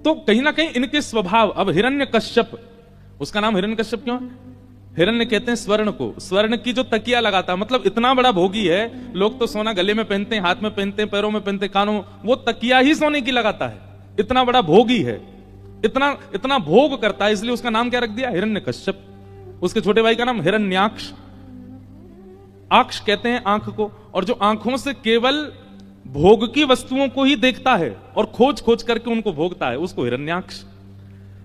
तो कहीं ना कहीं इनके स्वभाव, अब हिरण्यकश्यप, उसका नाम हिरण्यकश्यप क्यों? हिरण्य कहते हैं स्वर्ण को, स्वर्ण की जो तकिया लगाता, मतलब इतना बड़ा भोगी है। लोग तो सोना गले में पहनते हैं, हाथ में पहनते हैं, पैरों में पहनते हैं, कानों में, वो तकिया ही सोने की लगाता है। इतना बड़ा भोगी है, इतना इतना भोग करता है, इसलिए उसका नाम क्या रख दिया? हिरण्यकश्यप। उसके छोटे भाई का नाम हिरण्याक्ष। आक्ष कहते हैं आंख को, और जो आंखों से केवल भोग की वस्तुओं को ही देखता है और खोज खोज करके उनको भोगता है, उसको हिरण्याक्ष।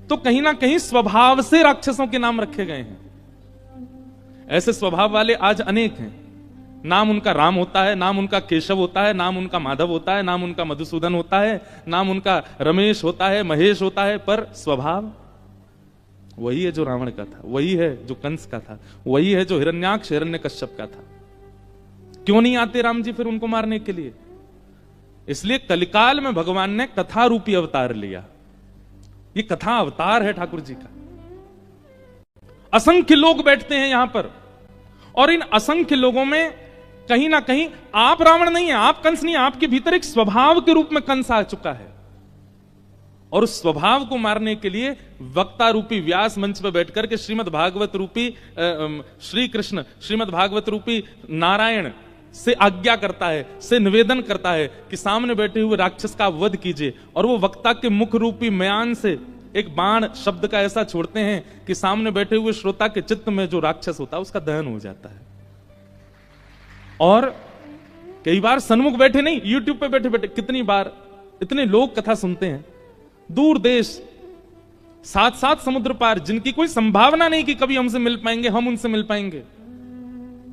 तो कहीं ना कहीं स्वभाव से राक्षसों के नाम रखे गए हैं। ऐसे स्वभाव वाले आज अनेक हैं। नाम उनका राम होता है, नाम उनका केशव होता है, नाम उनका माधव होता है, नाम उनका मधुसूदन होता है, नाम उनका रमेश होता है, महेश होता है, पर स्वभाव वही है जो रावण का था, वही है जो कंस का था, वही है जो हिरण्याक्ष हिरण्यकश्यप का था। क्यों नहीं आते राम जी फिर उनको मारने के लिए? इसलिए कलिकाल में भगवान ने कथा रूपी अवतार लिया। ये कथा अवतार है ठाकुर जी का। असंख्य लोग बैठते हैं यहां पर, और इन असंख्य लोगों में कहीं ना कहीं आप रावण नहीं है, आप कंस नहीं है, आपके भीतर एक स्वभाव के रूप में कंस आ चुका है। और उस स्वभाव को मारने के लिए वक्ता रूपी व्यास मंच पर बैठकर के श्रीमद् भागवत रूपी श्री कृष्ण, श्रीमद् भागवत रूपी नारायण से आज्ञा करता है, से निवेदन करता है कि सामने बैठे हुए राक्षस का वध कीजिए। और वो वक्ता के मुख रूपी म्यान से एक बाण शब्द का ऐसा छोड़ते हैं कि सामने बैठे हुए श्रोता के चित्त में जो राक्षस होता है उसका दहन हो जाता है। और कई बार सन्मुख बैठे नहीं, यूट्यूब पे बैठे बैठे कितनी बार इतने लोग कथा सुनते हैं, दूर देश, साथ साथ समुद्र पार, जिनकी कोई संभावना नहीं कि कभी हमसे मिल पाएंगे, हम उनसे मिल पाएंगे,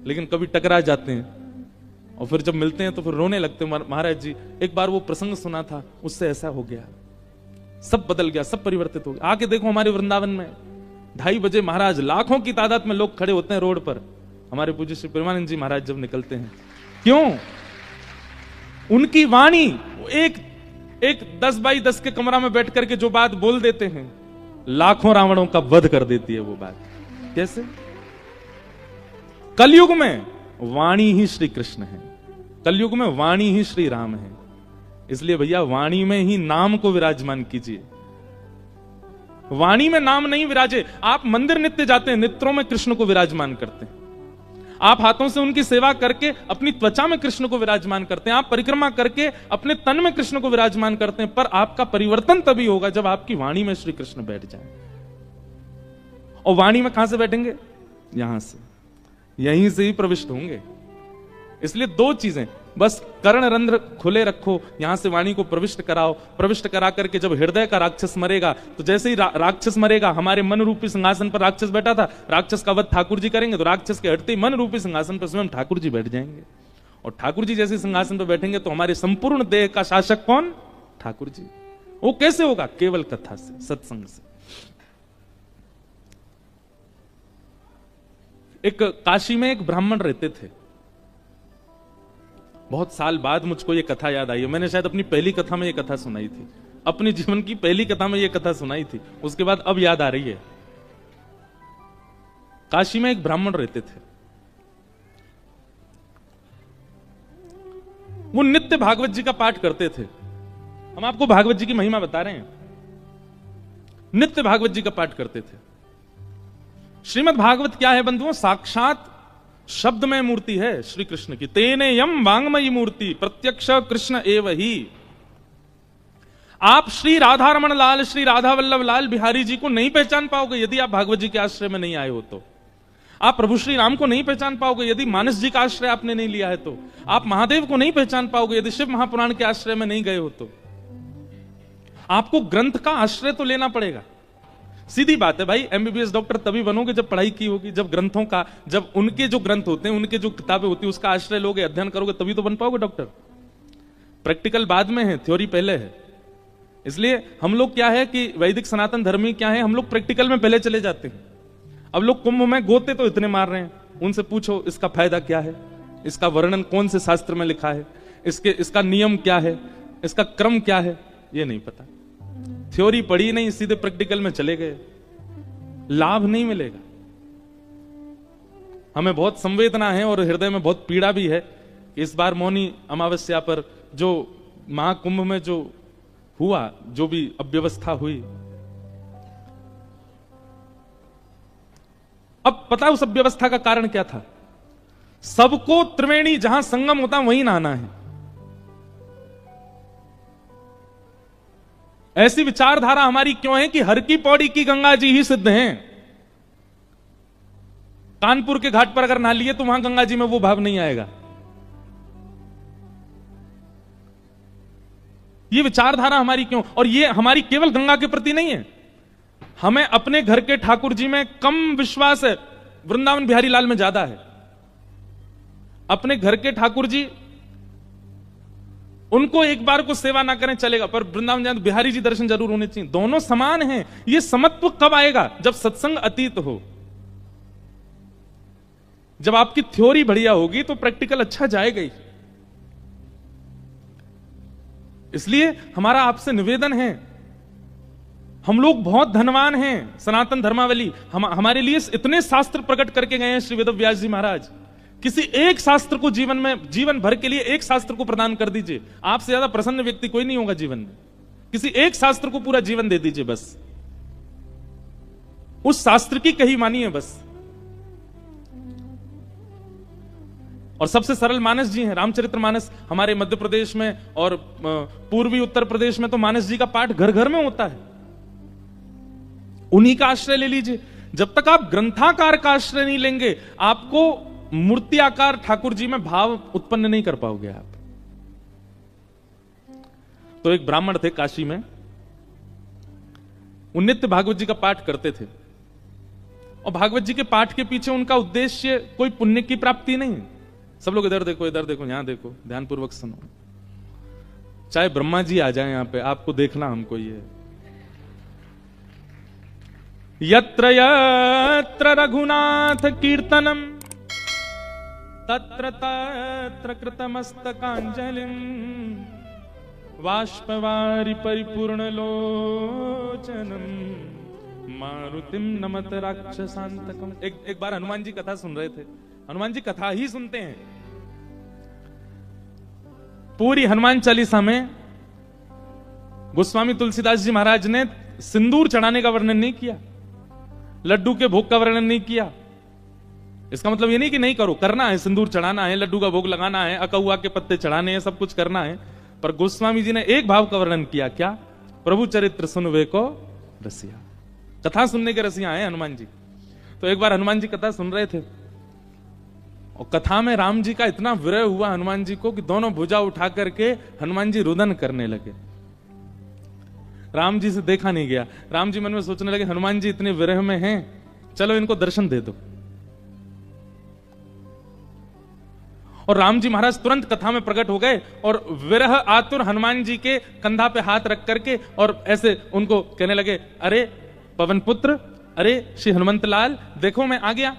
लेकिन कभी टकरा जाते हैं और फिर जब मिलते हैं तो फिर रोने लगते हैं। महाराज जी एक बार वो प्रसंग सुना था, उससे ऐसा हो गया, सब बदल गया, सब परिवर्तित हो गया। आके देखो हमारे वृंदावन में 2:30 बजे महाराज, लाखों की तादाद में लोग खड़े होते हैं रोड पर। हमारे पूज्य श्री प्रेमानंद जी महाराज जब निकलते हैं, क्यों? उनकी वाणी, एक 10x10 के कमरा में बैठ करके जो बात बोल देते हैं, लाखों रावणों का वध कर देती है वो बात। कैसे? कलयुग में वाणी ही श्री कृष्ण है, कलयुग में वाणी ही श्री राम है। इसलिए भैया वाणी में ही नाम को विराजमान कीजिए, वाणी में नाम नहीं विराजे। आप मंदिर नित्य जाते हैं, नेत्रों में कृष्ण को विराजमान करते हैं, आप हाथों से उनकी सेवा करके अपनी त्वचा में कृष्ण को विराजमान करते हैं, आप परिक्रमा करके अपने तन में कृष्ण को विराजमान करते हैं, पर आपका परिवर्तन तभी होगा जब आपकी वाणी में श्री कृष्ण बैठ जाए। और वाणी में कहां से बैठेंगे? यहां से, यहीं से ही प्रविष्ट होंगे। इसलिए 2 चीजें, बस कर्ण रंध्र खुले रखो, यहां से वाणी को प्रविष्ट कराओ, प्रविष्ट करा करके जब हृदय का राक्षस मरेगा, तो जैसे ही राक्षस मरेगा, हमारे मन रूपी सिंहासन पर राक्षस बैठा था, राक्षस का वध ठाकुर जी करेंगे, तो राक्षस के हटते ही मन रूपी सिंहासन पर स्वयं ठाकुर जी बैठ जाएंगे। और ठाकुर जी जैसे सिंहासन पर बैठेंगे तो हमारे संपूर्ण देह का शासक कौन? ठाकुर जी। वो कैसे होगा? केवल कथा से, सत्संग से। एक काशी में एक ब्राह्मण रहते थे। बहुत साल बाद मुझको ये कथा याद आई है। मैंने शायद अपनी पहली कथा में ये कथा सुनाई थी, अपने जीवन की पहली कथा में ये कथा सुनाई थी, उसके बाद अब याद आ रही है। काशी में एक ब्राह्मण रहते थे, वो नित्य भागवत जी का पाठ करते थे। हम आपको भागवत जी की महिमा बता रहे हैं। नित्य भागवत जी का पाठ करते थे। श्रीमद् भागवत क्या है बंधुओं? साक्षात शब्दमय मूर्ति है श्री कृष्ण की। तेने यम वांगमयी मूर्ति प्रत्यक्ष कृष्ण एव ही। आप श्री राधा रमण लाल, श्री राधा वल्लभ लाल बिहारी जी को नहीं पहचान पाओगे यदि आप भागवत जी के आश्रय में नहीं आए हो। तो आप प्रभु श्री राम को नहीं पहचान पाओगे यदि मानस जी का आश्रय आपने नहीं लिया है। तो आप महादेव को नहीं पहचान पाओगे यदि शिव महापुराण के आश्रय में नहीं गए हो। तो आपको ग्रंथ का आश्रय तो लेना पड़ेगा। सीधी बात है भाई, एमबीबीएस डॉक्टर तभी बनोगे जब पढ़ाई की होगी, जब ग्रंथों का, जब उनके जो ग्रंथ होते हैं, उनके जो किताबें होती है उसका आश्रय लोगे, अध्ययन करोगे, तभी तो बन पाओगे डॉक्टर। प्रैक्टिकल बाद में है, थ्योरी पहले है। इसलिए हम लोग क्या है कि वैदिक सनातन धर्मी क्या है, हम लोग प्रैक्टिकल में पहले चले जाते हैं। अब लोग कुंभ में गोते तो इतने मार रहे हैं, उनसे पूछो इसका फायदा क्या है, इसका वर्णन कौन से शास्त्र में लिखा है, इसका नियम क्या है, इसका क्रम क्या है, ये नहीं पता। थ्योरी पढ़ी नहीं, सीधे प्रैक्टिकल में चले गए, लाभ नहीं मिलेगा। हमें बहुत संवेदना है और हृदय में बहुत पीड़ा भी है। इस बार मौनी अमावस्या पर जो महाकुंभ में जो हुआ, जो भी अव्यवस्था हुई। अब पता है उस अव्यवस्था का कारण क्या था? सबको त्रिवेणी जहां संगम होता वहीं नहाना है। ऐसी विचारधारा हमारी क्यों है कि हर की पौड़ी की गंगा जी ही सिद्ध हैं। कानपुर के घाट पर अगर नहा लिए तो वहां गंगा जी में वो भाव नहीं आएगा। ये विचारधारा हमारी क्यों? और ये हमारी केवल गंगा के प्रति नहीं है, हमें अपने घर के ठाकुर जी में कम विश्वास है, वृंदावन बिहारी लाल में ज्यादा है। अपने घर के ठाकुर जी, उनको एक बार को सेवा ना करें चलेगा, पर वृंदावन जाए तो बिहारी जी दर्शन जरूर होने चाहिए। दोनों समान हैं। ये समत्व कब आएगा? जब सत्संग अतीत हो, जब आपकी थ्योरी बढ़िया होगी तो प्रैक्टिकल अच्छा जाएगा ही। इसलिए हमारा आपसे निवेदन है, हम लोग बहुत धनवान हैं, सनातन धर्मावली हमारे लिए इतने शास्त्र प्रकट करके गए हैं श्री वेद व्यास जी महाराज। किसी एक शास्त्र को जीवन में, जीवन भर के लिए एक शास्त्र को प्रदान कर दीजिए, आपसे ज्यादा प्रसन्न व्यक्ति कोई नहीं होगा जीवन में। किसी एक शास्त्र को पूरा जीवन दे दीजिए, बस उस शास्त्र की कही मानिए बस। और सबसे सरल मानस जी हैं, रामचरितमानस हमारे मध्य प्रदेश में और पूर्वी उत्तर प्रदेश में तो मानस जी का पाठ घर घर में होता है। उन्हीं का आश्रय ले लीजिए। जब तक आप ग्रंथाकार का आश्रय नहीं लेंगे, आपको मूर्ति आकार ठाकुर जी में भाव उत्पन्न नहीं कर पाओगे आप। तो एक ब्राह्मण थे काशी में, वो नित्य भागवत जी का पाठ करते थे। और भागवत जी के पाठ के पीछे उनका उद्देश्य कोई पुण्य की प्राप्ति नहीं। सब लोग इधर देखो, इधर देखो, यहां देखो, ध्यानपूर्वक सुनो। चाहे ब्रह्मा जी आ जाए यहां पे, आपको देखना हमको ये। यत्र यत्र रघुनाथ कीर्तनम तत्र तत्र कृतमस्तकांजलिं बाष्पवारि परिपूर्ण लोचनम मारुतिम नमत राक्षसांतकम। एक बार हनुमान जी कथा सुन रहे थे। हनुमान जी कथा ही सुनते हैं। पूरी हनुमान चालीसा में गोस्वामी तुलसीदास जी महाराज ने सिंदूर चढ़ाने का वर्णन नहीं किया, लड्डू के भोग का वर्णन नहीं किया। इसका मतलब ये नहीं कि नहीं करो, करना है, सिंदूर चढ़ाना है, लड्डू का भोग लगाना है, अकहुआ के पत्ते चढ़ाने हैं, सब कुछ करना है। पर गोस्वामी जी ने एक भाव का वर्णन किया, क्या? प्रभु चरित्र सुनवे को रसिया। कथा सुनने के रसिया है हनुमान जी। तो एक बार हनुमान जी कथा सुन रहे थे और कथा में राम जी का इतना विरह हुआ हनुमान जी को कि दोनों भुजा उठा करके हनुमान जी रुदन करने लगे। राम जी से देखा नहीं गया। राम जी मन में सोचने लगे, हनुमान जी इतने विरह में हैं, चलो इनको दर्शन दे दो। और राम जी महाराज तुरंत कथा में प्रकट हो गए और विरह आतुर हनुमान जी के कंधा पे हाथ रख करके और ऐसे उनको कहने लगे, अरे पवन पुत्र, अरे श्री हनुमंत लाल, देखो मैं आ गया।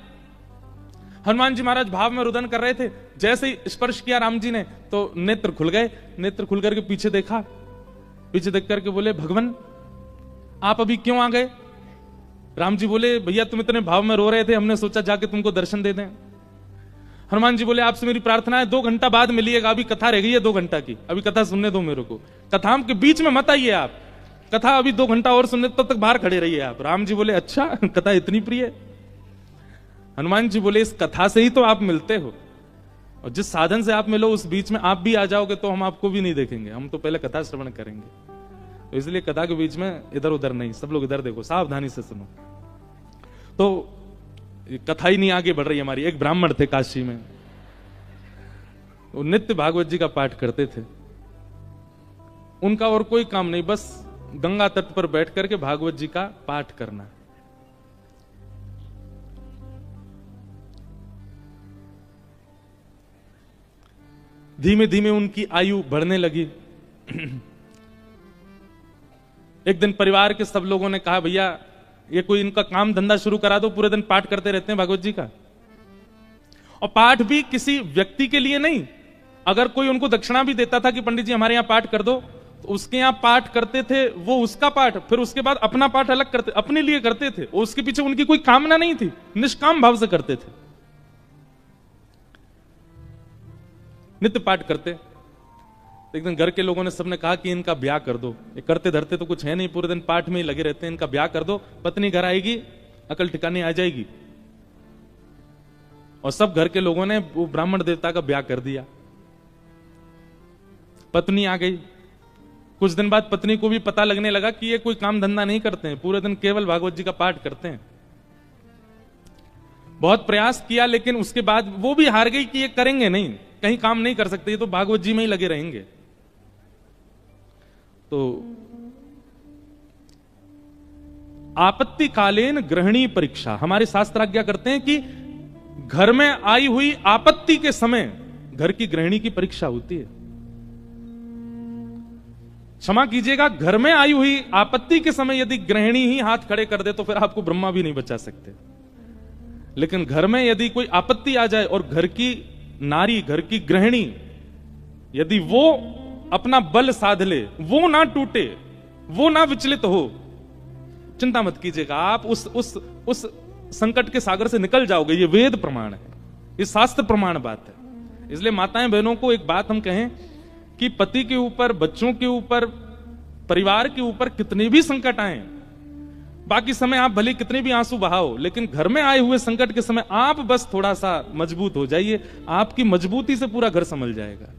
हनुमान जी महाराज भाव में रुदन कर रहे थे। जैसे ही स्पर्श किया राम जी ने तो नेत्र खुल गए। नेत्र खुल करके पीछे देखा, पीछे देख करके बोले, भगवान आप अभी क्यों आ गए? राम जी बोले, भैया तुम इतने भाव में रो रहे थे, हमने सोचा जाके तुमको दर्शन दे दें। हनुमान जी बोले, आपसे मेरी प्रार्थना है 2 घंटा बाद मिलिएगा, अभी कथा रह गई है 2 घंटा की, अभी कथा सुनने दो मेरे को, कथा के बीच में मत आइए आप, कथा अभी 2 घंटा और सुनने, तब तक बाहर खड़े रहिए आप। राम जी बोले, अच्छा कथा इतनी प्रिय? हनुमान जी बोले, इस कथा से ही तो आप मिलते हो, और जिस साधन से आप मिलो उस बीच में आप भी आ जाओगे तो हम आपको भी नहीं देखेंगे, हम तो पहले कथा श्रवण करेंगे। तो इसलिए कथा के बीच में इधर उधर नहीं, सब लोग इधर देखो, सावधानी से सुनो। तो कथा ही नहीं आगे बढ़ रही हमारी। एक ब्राह्मण थे काशी में, वो नित्य भागवत जी का पाठ करते थे। उनका और कोई काम नहीं, बस गंगा तट पर बैठ करके भागवत जी का पाठ करना। धीमे धीमे उनकी आयु बढ़ने लगी। एक दिन परिवार के सब लोगों ने कहा, भैया ये कोई इनका काम धंधा शुरू करा दो, पूरे दिन पाठ करते रहते हैं भागवत जी का। और पाठ भी किसी व्यक्ति के लिए नहीं, अगर कोई उनको दक्षिणा भी देता था कि पंडित जी हमारे यहां पाठ कर दो, तो उसके यहां पाठ करते थे, वो उसका पाठ, फिर उसके बाद अपना पाठ अलग करते, अपने लिए करते थे। उसके पीछे उनकी कोई कामना नहीं थी, निष्काम भाव से करते थे, नित्य पाठ करते। तो एक दिन घर के लोगों ने सबने कहा कि इनका ब्याह कर दो, ये करते धरते तो कुछ है नहीं, पूरे दिन पाठ में ही लगे रहते हैं, इनका ब्याह कर दो, पत्नी घर आएगी, अकल ठिकाने आ जाएगी। और सब घर के लोगों ने वो ब्राह्मण देवता का ब्याह कर दिया। पत्नी आ गई। कुछ दिन बाद पत्नी को भी पता लगने लगा कि ये कोई काम धंधा नहीं करते हैं, पूरे दिन केवल भागवत जी का पाठ करते हैं। बहुत प्रयास किया, लेकिन उसके बाद वो भी हार गई कि ये करेंगे नहीं, कहीं काम नहीं कर सकते, ये तो भागवत जी में ही लगे रहेंगे। तो आपत्तिकालीन गृहिणी परीक्षा, हमारे शास्त्र आज्ञा करते हैं कि घर में आई हुई आपत्ति के समय घर की गृहिणी की परीक्षा होती है। क्षमा कीजिएगा, घर में आई हुई आपत्ति के समय यदि गृहिणी ही हाथ खड़े कर दे तो फिर आपको ब्रह्मा भी नहीं बचा सकते। लेकिन घर में यदि कोई आपत्ति आ जाए और घर की नारी, घर की गृहिणी यदि वो अपना बल साध ले, वो ना टूटे, वो ना विचलित हो, चिंता मत कीजिएगा, आप उस संकट के सागर से निकल जाओगे। ये वेद प्रमाण है, ये शास्त्र प्रमाण बात है। इसलिए माताएं बहनों को एक बात हम कहें कि पति के ऊपर, बच्चों के ऊपर, परिवार के ऊपर कितने भी संकट आए, बाकी समय आप भले कितने भी आंसू बहाओ, लेकिन घर में आए हुए संकट के समय आप बस थोड़ा सा मजबूत हो जाइए, आपकी मजबूती से पूरा घर संभल जाएगा।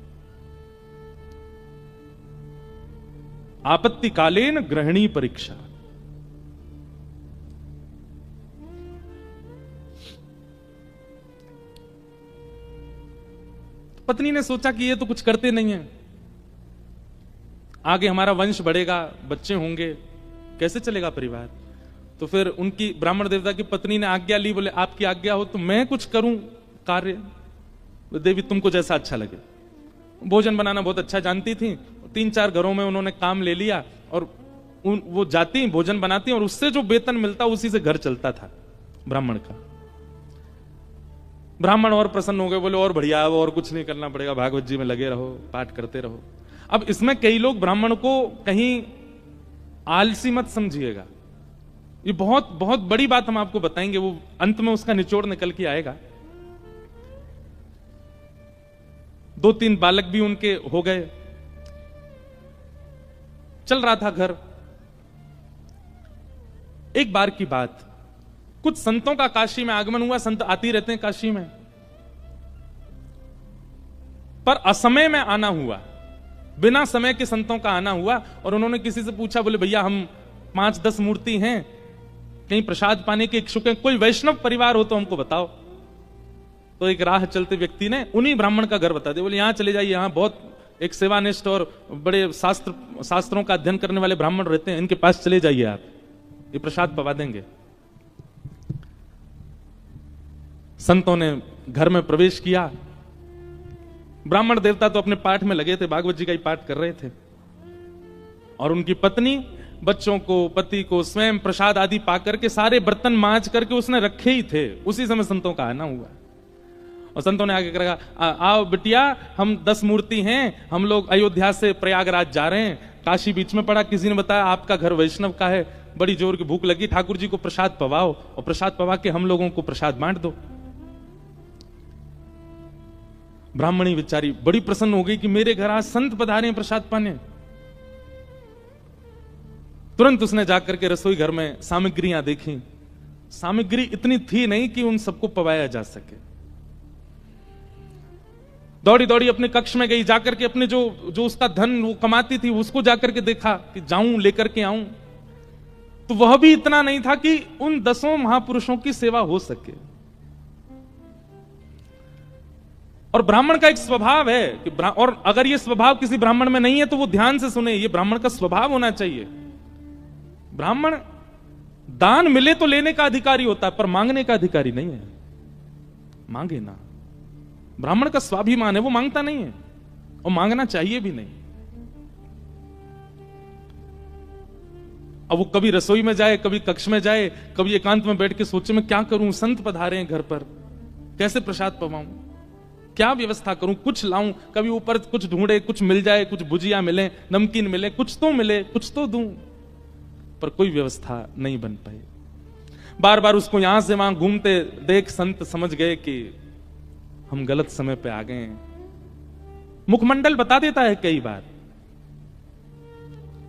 आपत्तिकालीन गृहिणी परीक्षा। पत्नी ने सोचा कि ये तो कुछ करते नहीं है, आगे हमारा वंश बढ़ेगा, बच्चे होंगे, कैसे चलेगा परिवार। तो फिर उनकी ब्राह्मण देवता की पत्नी ने आज्ञा ली, बोले आपकी आज्ञा हो तो मैं कुछ करूं कार्य, देवी तुमको जैसा अच्छा लगे। भोजन बनाना बहुत अच्छा जानती थी, 3-4 घरों में उन्होंने काम ले लिया और वो जाती भोजन बनाती और उससे जो वेतन मिलता उसी से घर चलता था ब्राह्मण का। ब्राह्मण और प्रसन्न हो गए, बोले और बढ़िया, अब और कुछ नहीं करना पड़ेगा, भागवत जी में लगे रहो, पाठ करते रहो। अब इसमें कई लोग ब्राह्मण को कहीं आलसी मत समझिएगा, ये बहुत बहुत बड़ी बात हम आपको बताएंगे, वो अंत में उसका निचोड़ निकल के आएगा। 2-3 बालक भी उनके हो गए, चल रहा था घर। एक बार की बात, कुछ संतों का काशी में आगमन हुआ, संत आती रहते हैं काशी में, पर असमय में आना हुआ, बिना समय के संतों का आना हुआ। और उन्होंने किसी से पूछा, बोले भैया हम 5-10 मूर्ति हैं, कहीं प्रसाद पाने के इच्छुक हैं, कोई वैष्णव परिवार हो तो हमको बताओ। तो एक राह चलते व्यक्ति ने उन्हीं ब्राह्मण का घर बता दिया, बोले यहां चले जाइए, यहां बहुत एक सेवानिष्ठ और बड़े शास्त्रों का अध्ययन करने वाले ब्राह्मण रहते हैं, इनके पास चले जाइए, आप ये प्रसाद पवा देंगे। संतों ने घर में प्रवेश किया। ब्राह्मण देवता तो अपने पाठ में लगे थे, भागवत जी का ही पाठ कर रहे थे, और उनकी पत्नी बच्चों को, पति को स्वयं प्रसाद आदि पाकर के सारे बर्तन मांज करके उसने रखे ही थे। उसी समय संतों का आना हुआ और संतों ने आगे कहा, आओ बिटिया, हम 10 मूर्ति हैं, हम लोग अयोध्या से प्रयागराज जा रहे हैं, काशी बीच में पड़ा, किसी ने बताया आपका घर वैष्णव का है, बड़ी जोर की भूख लगी, ठाकुर जी को प्रसाद पवाओ और प्रसाद पवा के हम लोगों को प्रसाद बांट दो। ब्राह्मणी बेचारी बड़ी प्रसन्न हो गई कि मेरे घर आज संत पधारे हैं प्रसाद पाने। तुरंत उसने जाकर के रसोई घर में सामग्रियां देखी, सामग्री इतनी थी नहीं कि उन सबको पवाया जा सके। दौड़ी दौड़ी अपने कक्ष में गई, जाकर के अपने जो उसका धन वो कमाती थी उसको जाकर के देखा कि जाऊं लेकर के आऊं, तो वह भी इतना नहीं था कि उन 10 महापुरुषों की सेवा हो सके। और ब्राह्मण का एक स्वभाव है कि और अगर ये स्वभाव किसी ब्राह्मण में नहीं है तो वो ध्यान से सुने, ये ब्राह्मण का स्वभाव होना चाहिए। ब्राह्मण दान मिले तो लेने का अधिकारी होता है, पर मांगने का अधिकारी नहीं है। मांगे ना, ब्राह्मण का स्वाभिमान है, वो मांगता नहीं है और मांगना चाहिए भी नहीं। अब वो कभी रसोई में जाए, कभी कक्ष में जाए, कभी एकांत में बैठ के सोचे मैं क्या करूं, संत पधारे हैं घर पर, कैसे प्रसाद पवाऊं, क्या व्यवस्था करूं, कुछ लाऊं, कभी ऊपर कुछ ढूंढे, कुछ मिल जाए, कुछ भुजिया मिले, नमकीन मिले, कुछ तो मिले, कुछ तो दूं, पर कोई व्यवस्था नहीं बन पाई। बार बार उसको यहां से वहां घूमते देख संत समझ गए कि हम गलत समय पे आ गए हैं। मुखमंडल बता देता है कई बार।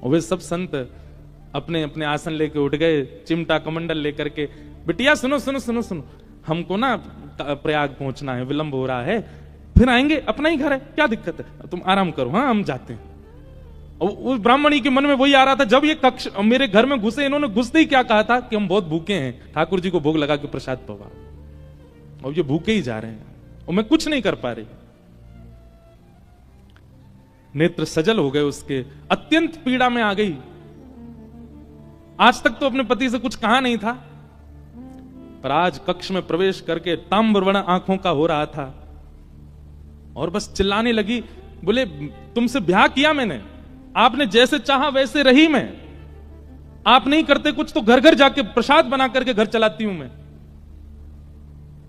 और वे सब संत अपने अपने आसन लेके उठ गए, चिमटा कमंडल लेकर के, बिटिया सुनो सुनो सुनो सुनो, हमको ना प्रयाग पहुंचना है, विलंब हो रहा है, फिर आएंगे, अपना ही घर है, क्या दिक्कत है, तुम आराम करो, हाँ हम जाते हैं। और उस ब्राह्मणी के मन में वही आ रहा था, जब ये कक्ष मेरे घर में घुसे, इन्होंने घुसते ही क्या कहा था कि हम बहुत भूखे हैं, ठाकुर जी को भोग लगा के प्रसाद पवा, और ये भूखे ही जा रहे हैं और मैं कुछ नहीं कर पा रही। नेत्र सजल हो गए उसके, अत्यंत पीड़ा में आ गई। आज तक तो अपने पति से कुछ कहा नहीं था, पर आज कक्ष में प्रवेश करके ताम्रवर्ण आंखों का हो रहा था और बस चिल्लाने लगी, बोले तुमसे ब्याह किया मैंने, आपने जैसे चाहा वैसे रही मैं, आप नहीं करते कुछ तो घर घर जाके प्रसाद बना करके घर चलाती हूं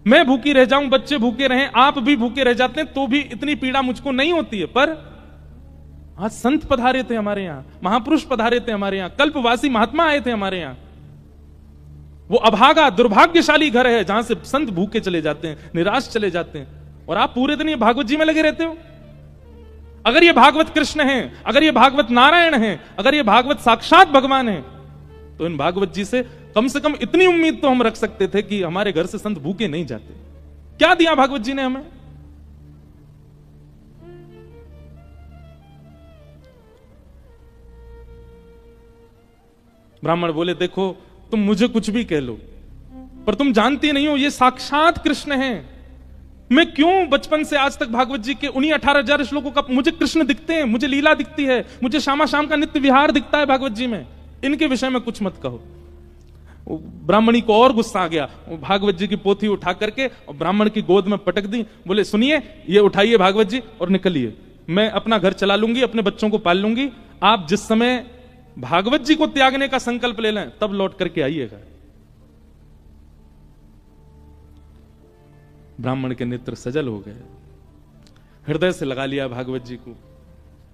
मैं भूखी रह जाऊं, बच्चे भूखे रहें, आप भी भूखे रह जाते हैं तो भी इतनी पीड़ा मुझको नहीं होती है। पर आज संत पधारे थे हमारे यहां, महापुरुष पधारे थे हमारे यहां, कल्पवासी महात्मा आए थे हमारे यहां। वो अभागा दुर्भाग्यशाली घर है जहां से संत भूखे चले जाते हैं, निराश चले जाते हैं, और आप पूरे दिन ये भागवत जी में लगे रहते हो। अगर ये भागवत कृष्ण हैं, अगर ये भागवत नारायण हैं, अगर ये भागवत साक्षात भगवान हैं, तो इन भागवत जी से कम इतनी उम्मीद तो हम रख सकते थे कि हमारे घर से संत भूखे नहीं जाते। क्या दिया भागवत जी ने हमें? ब्राह्मण बोले, देखो तुम मुझे कुछ भी कह लो, पर तुम जानती नहीं हो ये साक्षात कृष्ण हैं। मैं क्यों बचपन से आज तक भागवत जी के उन्हीं 18,000 श्लोकों का मुझे कृष्ण दिखते हैं, मुझे लीला दिखती है, मुझे श्यामा शाम का नित्य विहार दिखता है भागवत जी में, इनके विषय में कुछ मत कहो। ब्राह्मणी को और गुस्सा आ गया, भागवत जी की पोथी उठा करके और ब्राह्मण की गोद में पटक दी, बोले सुनिए, ये उठाइए भागवत जी और निकलिए, मैं अपना घर चला लूंगी, अपने बच्चों को पाल लूंगी, आप जिस समय भागवत जी को त्यागने का संकल्प ले लें तब लौट करके आइएगा। ब्राह्मण के नेत्र सजल हो गए, हृदय से लगा लिया भागवत जी को,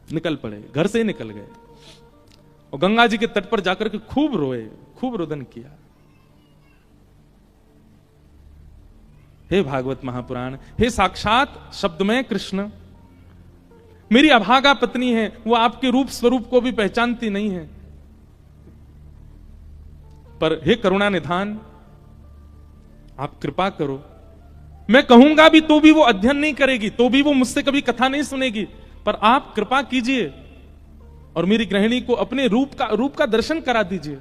निकल पड़े, घर से ही निकल गए और गंगा जी के तट पर जाकर के खूब रोए, खूब रुदन किया। हे भागवत महापुराण, हे साक्षात शब्द में कृष्ण, मेरी अभागा पत्नी है, वो आपके रूप स्वरूप को भी पहचानती नहीं है, पर हे करुणा निधान, आप कृपा करो। मैं कहूंगा भी तो भी वो अध्ययन नहीं करेगी, तो भी वो मुझसे कभी कथा नहीं सुनेगी, पर आप कृपा कीजिए और मेरी गृहिणी को अपने रूप का दर्शन करा दीजिए।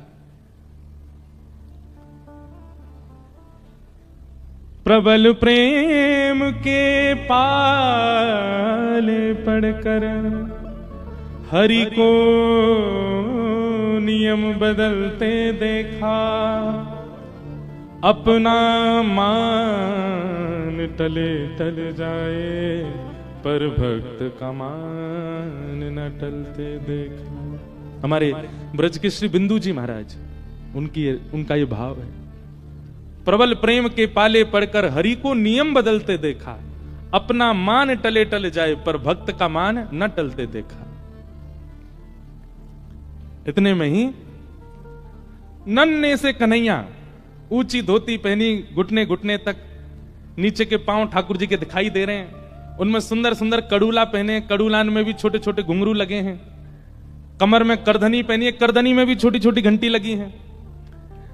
प्रबल प्रेम के पाले पढ़कर हरि को नियम बदलते देखा, अपना मान टले टल जाए, पर भक्त का मान न टलते देखा। हमारे ब्रज के श्री बिंदु जी महाराज, उनका ये भाव है, प्रबल प्रेम के पाले पढ़कर हरि को नियम बदलते देखा, अपना मान टले टल जाए, पर भक्त का मान न टलते देखा। इतने में ही नन्हे से कन्हैया, ऊंची धोती पहनी, घुटने घुटने तक, नीचे के पांव ठाकुर जी के दिखाई दे रहे हैं, उनमें सुंदर सुंदर कड़ूला पहने, कड़ूलान में भी छोटे छोटे घुंघरू लगे हैं, कमर में करधनी पहनी है, करधनी में भी छोटी छोटी घंटी लगी है,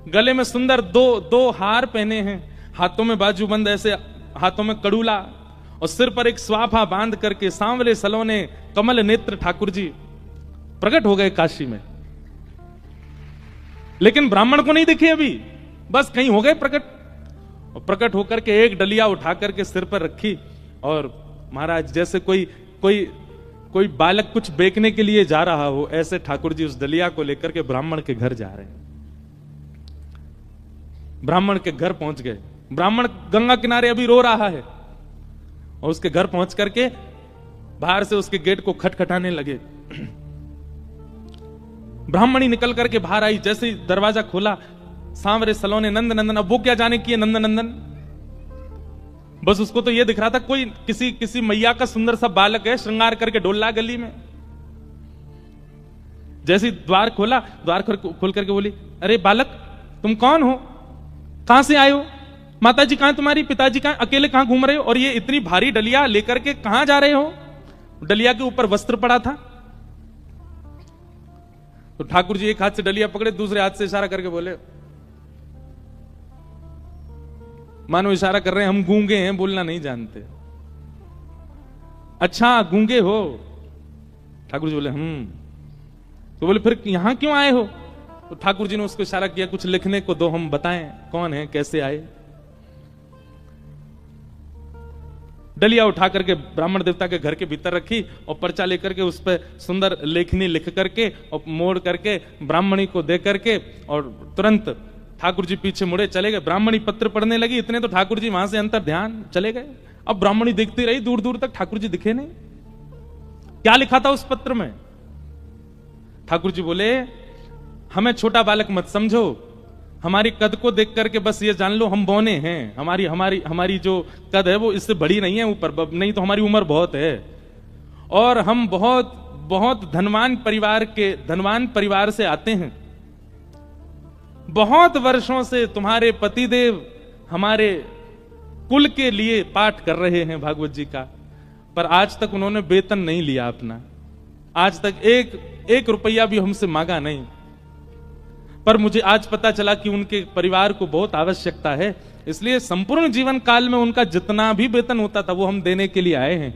गले में सुंदर दो हार पहने हैं, हाथों में बाजूबंद, ऐसे हाथों में कड़ूला, और सिर पर एक स्वाफा बांध करके सांवले सलोने कमल नेत्र ठाकुर जी प्रकट हो गए काशी में। लेकिन ब्राह्मण को नहीं दिखे अभी, बस कहीं हो गए प्रकट, और प्रकट होकर के एक डलिया उठा करके सिर पर रखी, और महाराज जैसे कोई बालक कुछ बेचने के लिए जा रहा हो, ऐसे ठाकुर जी उस डलिया को लेकर के ब्राह्मण के घर जा रहे हैं। ब्राह्मण के घर पहुंच गए, ब्राह्मण गंगा किनारे अभी रो रहा है, और उसके घर पहुंच करके बाहर से उसके गेट को खटखटाने लगे। ब्राह्मणी निकल करके बाहर आई, जैसे ही दरवाजा खोला, सांवरे सलोने नंद नंदन, अब वो क्या जाने की है नंद नंदन, बस उसको तो ये दिख रहा था कोई किसी मैया का सुंदर सा बालक है, श्रृंगार करके डोल रहा गली में। जैसे द्वार खोला, द्वार खोल करके बोली, अरे बालक तुम कौन हो, कहां से आए हो, माताजी कहां तुम्हारी, पिताजी कहां, अकेले कहां घूम रहे हो, और ये इतनी भारी डलिया लेकर के कहां जा रहे हो। डलिया के ऊपर वस्त्र पड़ा था। तो ठाकुर जी एक हाथ से डलिया पकड़े, दूसरे हाथ से इशारा करके बोले, मानो इशारा कर रहे हैं हम गूंगे हैं, बोलना नहीं जानते। अच्छा गूंगे हो? ठाकुर जी बोले तो बोले फिर यहां क्यों आए हो? तो ठाकुर जी ने उसको इशारा किया, कुछ लिखने को दो, हम बताएं कौन है, कैसे आए। डलिया उठा करके ब्राह्मण देवता के घर के भीतर रखी और पर्चा लेकर के उस पर सुंदर लेखनी लिख करके और मोड़ करके ब्राह्मणी को दे करके और तुरंत ठाकुर जी पीछे मुड़े चले गए। ब्राह्मणी पत्र पढ़ने लगी, इतने तो ठाकुर जी वहां से अंतर ध्यान चले गए। अब ब्राह्मणी देखती रही, दूर दूर तक ठाकुर जी दिखे नहीं। क्या लिखा था उस पत्र में? ठाकुर जी बोले, हमें छोटा बालक मत समझो, हमारी कद को देख करके बस ये जान लो हम बौने हैं। हमारी हमारी हमारी जो कद है वो इससे बड़ी नहीं है ऊपर, नहीं तो हमारी उम्र बहुत है और हम बहुत बहुत धनवान परिवार से आते हैं। बहुत वर्षों से तुम्हारे पतिदेव हमारे कुल के लिए पाठ कर रहे हैं भागवत जी का, पर आज तक उन्होंने वेतन नहीं लिया अपना, आज तक एक रुपया भी हमसे मांगा नहीं। पर मुझे आज पता चला कि उनके परिवार को बहुत आवश्यकता है, इसलिए संपूर्ण जीवन काल में उनका जितना भी वेतन होता था वो हम देने के लिए आए हैं।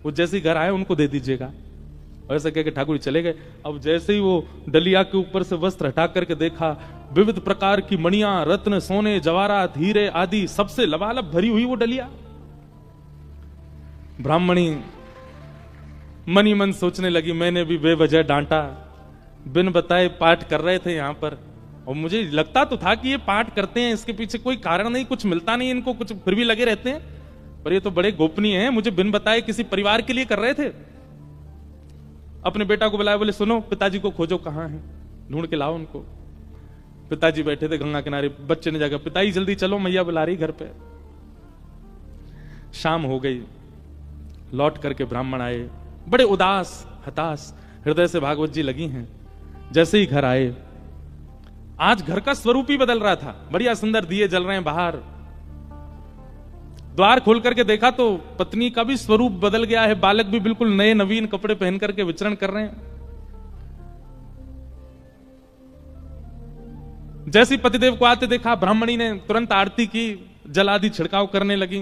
वो जैसे घर आए उनको दे दीजिएगा। और ऐसा कह के ठाकुर चले गए। अब जैसे ही वो डलिया के ऊपर से वस्त्र हटा करके देखा, विविध प्रकार की मणियां, रत्न, सोने, जवाहरात, हीरे आदि सबसे लबालब भरी हुई वो डलिया। ब्राह्मणी मनी मन सोचने लगी, मैंने भी बेवजह डांटा, बिन बताए पाठ कर रहे थे यहां पर, और मुझे लगता तो था कि ये पाठ करते हैं, इसके पीछे कोई कारण नहीं, कुछ मिलता नहीं इनको, कुछ फिर भी लगे रहते हैं, पर ये तो बड़े गोपनीय हैं, मुझे बिन बताए किसी परिवार के लिए कर रहे थे। अपने बेटा को बुलाया, बोले सुनो पिताजी को खोजो, कहां है, ढूंढ के लाओ उनको। पिताजी बैठे थे गंगा किनारे, बच्चे ने जाकर पिताजी जल्दी चलो मैया बुला रही घर पे। शाम हो गई, लौट करके ब्राह्मण आए, बड़े उदास हताश हृदय से भागवत जी लगी हैं। जैसे ही घर आए, आज घर का स्वरूप ही बदल रहा था, बढ़िया सुंदर दिए जल रहे हैं बाहर। द्वार खोल करके देखा तो पत्नी का भी स्वरूप बदल गया है, बालक भी बिल्कुल नए नवीन कपड़े पहन करके विचरण कर रहे हैं। जैसी पतिदेव को आते देखा, ब्राह्मणी ने तुरंत आरती की, जल आदि छिड़काव करने लगी,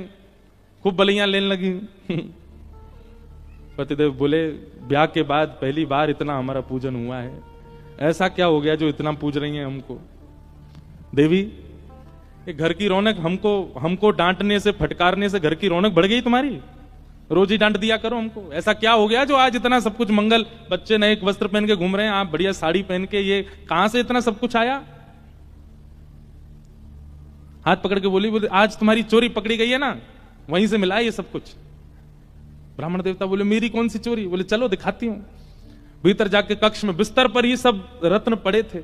खूब बलियां लेने लगी। पतिदेव बोले, ब्याह के बाद पहली बार इतना हमारा पूजन हुआ है, ऐसा क्या हो गया जो इतना पूज रही हैं हमको? देवी, ये घर की रौनक हमको डांटने से, फटकारने से घर की रौनक बढ़ गई तुम्हारी? रोज ही डांट दिया करो हमको। ऐसा क्या हो गया जो आज इतना सब कुछ मंगल, बच्चे नए वस्त्र पहन के घूम रहे हैं, आप बढ़िया साड़ी पहन के, ये कहां से इतना सब कुछ आया? हाथ पकड़ के बोली, आज तुम्हारी चोरी पकड़ी गई है ना, वहीं से मिला है ये सब कुछ। ब्राह्मण देवता बोले, मेरी कौन सी चोरी? बोले चलो दिखाती हूं। भीतर जाके कक्ष में बिस्तर पर ही सब रत्न पड़े थे।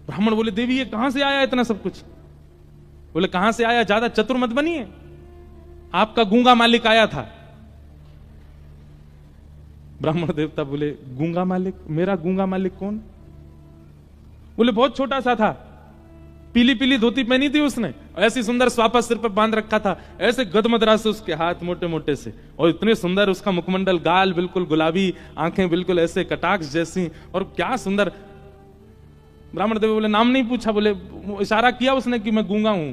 ब्राह्मण बोले, देवी ये कहां से आया इतना सब कुछ? बोले कहां से आया, ज्यादा चतुर मत बनिए, आपका गूंगा मालिक आया था। ब्राह्मण देवता बोले, गूंगा मालिक? मेरा गूंगा मालिक कौन? बोले बहुत छोटा सा था, पीली पीली धोती पहनी थी उसने, ऐसी सुंदर स्वापा सिर पर बांध रखा था, ऐसे गदमदरा से उसके हाथ मोटे मोटे से, और इतने सुंदर उसका मुखमंडल, गाल बिल्कुल गुलाबी, आंखें बिल्कुल ऐसे कटाक्ष जैसी, और क्या सुंदर। ब्राह्मण देव बोले, नाम नहीं पूछा? बोले इशारा किया उसने कि मैं गूंगा हूं।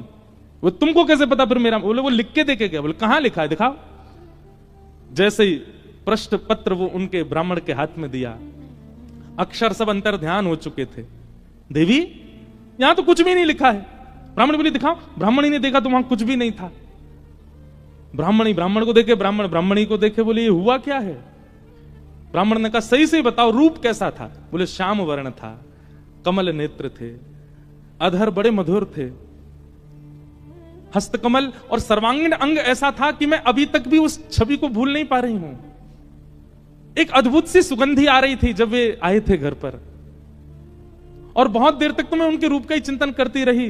वो तुमको कैसे पता फिर मेरा? बोले वो लिख के देके गया। बोले कहां लिखा है, दिखाओ। जैसे ही प्रश्न पत्र वो उनके ब्राह्मण के हाथ में दिया, अक्षर सब अंतर ध्यान हो चुके थे। देवी यहां तो कुछ भी नहीं लिखा है। ब्राह्मण बोली दिखाओ। ब्राह्मणी ने देखा तो वहां कुछ भी नहीं था। ब्राह्मणी ब्राह्मण को देखे, ब्राह्मण ब्राह्मणी को देखे, बोले ये हुआ क्या है? ब्राह्मण ने कहा सही से बताओ रूप कैसा था? बोले श्याम वर्ण था, कमल नेत्र थे, अधर बड़े मधुर थे, हस्तकमल और सर्वांगीण अंग ऐसा था कि मैं अभी तक भी उस छवि को भूल नहीं पा रही हूं। एक अद्भुत सी सुगंधी आ रही थी जब वे आए थे घर पर, और बहुत देर तक तो मैं उनके रूप का ही चिंतन करती रही।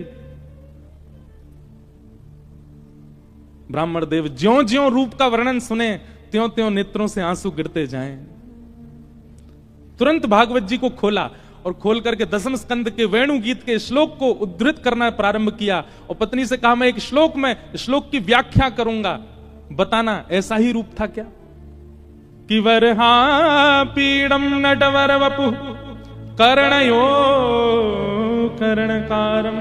ब्राह्मण देव ज्यों ज्यों रूप का वर्णन सुने, त्यों त्यों नेत्रों से आंसू गिरते जाएं। तुरंत भागवत जी को खोला और खोल करके दसम स्कंद के वेणु गीत के श्लोक को उद्धृत करना प्रारंभ किया, और पत्नी से कहा मैं एक श्लोक में श्लोक की व्याख्या करूंगा, बताना ऐसा ही रूप था क्या? कि वरहा पीडम नटवर वपु कर्णयो कर्णकारम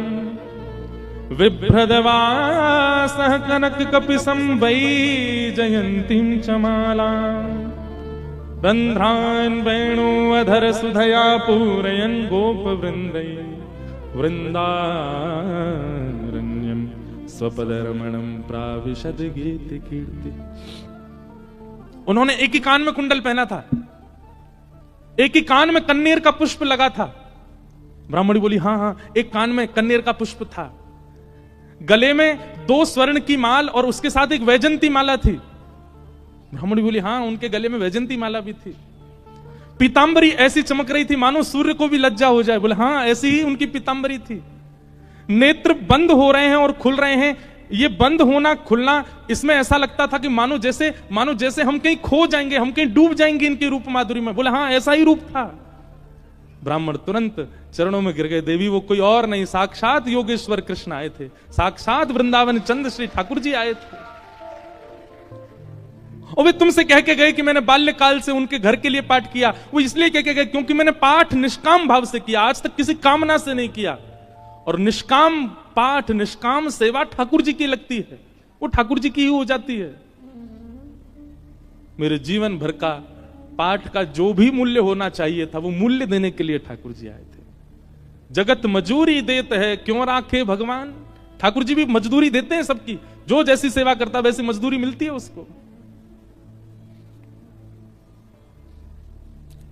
विभ्रदवासः कनक कपिसं वै जयंतीं च माला रंध्रान् वेणुअधर सुधया पूरयन् गोपवृन्दै वृंदारण्यं स्वपदरमणं प्राविशद गीति कीर्ति। उन्होंने एक ही कान में कुंडल पहना था, एक ही कान में कन्नेर का पुष्प लगा था। ब्राह्मणी बोली हाँ हाँ, एक कान में कन्नेर का पुष्प था, गले में 2 स्वर्ण की माल और उसके साथ एक वैजंती माला थी। ब्राह्मणी बोली हाँ, उनके गले में वैजंती माला भी थी। पीतांबरी ऐसी चमक रही थी मानो सूर्य को भी लज्जा हो जाए। बोले हाँ, ऐसी ही उनकी पीतांबरी थी। नेत्र बंद हो रहे हैं और खुल रहे हैं। ये बंद होना खुलना, इसमें ऐसा लगता था कि मानो जैसे हम कहीं खो जाएंगे, हम कहीं डूब जाएंगे इनके रूप माधुरी में। बोले हाँ, ऐसा ही रूप था। ब्राह्मण तुरंत चरणों में गिर गए। देवी वो कोई और नहीं, साक्षात योगेश्वर कृष्ण आए थे, साक्षात वृंदावन चंद्र श्री ठाकुर जी आए थे। और वे तुमसे कह के गए कि मैंने बाल्यकाल से उनके घर के लिए पाठ किया। वो इसलिए कह के गए क्योंकि मैंने पाठ निष्काम भाव से किया, आज तक किसी कामना से नहीं किया। और निष्काम पाठ, निष्काम सेवा ठाकुर जी की लगती है, वो ठाकुर जी की ही हो जाती है। मेरे जीवन भर का पाठ का जो भी मूल्य होना चाहिए था, वो मूल्य देने के लिए ठाकुर जी आए थे। जगत मजूरी देते है क्यों राखे भगवान। ठाकुर जी भी मजदूरी देते हैं सबकी, जो जैसी सेवा करता वैसी मजदूरी मिलती है उसको।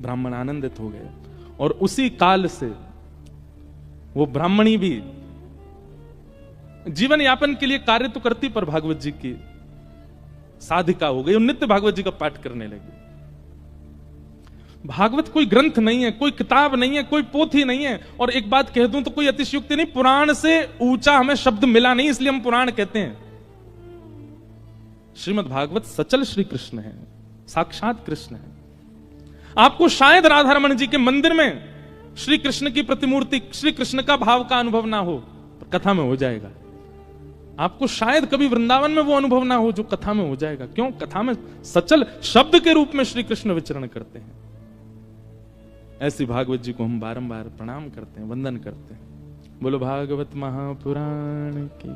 ब्राह्मण आनंदित हो गए और उसी काल से वो ब्राह्मणी भी जीवन यापन के लिए कार्य तो करती, पर भागवत जी की साधिका हो गई और नित्य भागवत जी का पाठ करने लगी। भागवत कोई ग्रंथ नहीं है, कोई किताब नहीं है, कोई पोथी नहीं है। और एक बात कह दूं तो कोई अतिशयोक्ति नहीं, पुराण से ऊंचा हमें शब्द मिला नहीं, इसलिए हम पुराण कहते हैं। श्रीमद् भागवत सचल श्री कृष्ण है, साक्षात कृष्ण है। आपको शायद राधा रमण जी के मंदिर में श्री कृष्ण की प्रतिमूर्ति, श्री कृष्ण का भाव का अनुभव ना हो, पर कथा में हो जाएगा। आपको शायद कभी वृंदावन में वो अनुभव ना हो जो कथा में हो जाएगा। क्यों? कथा में सचल शब्द के रूप में श्री कृष्ण विचरण करते हैं। ऐसी भागवत जी को हम बारंबार प्रणाम करते हैं, वंदन करते हैं। बोलो भागवत महापुराण की।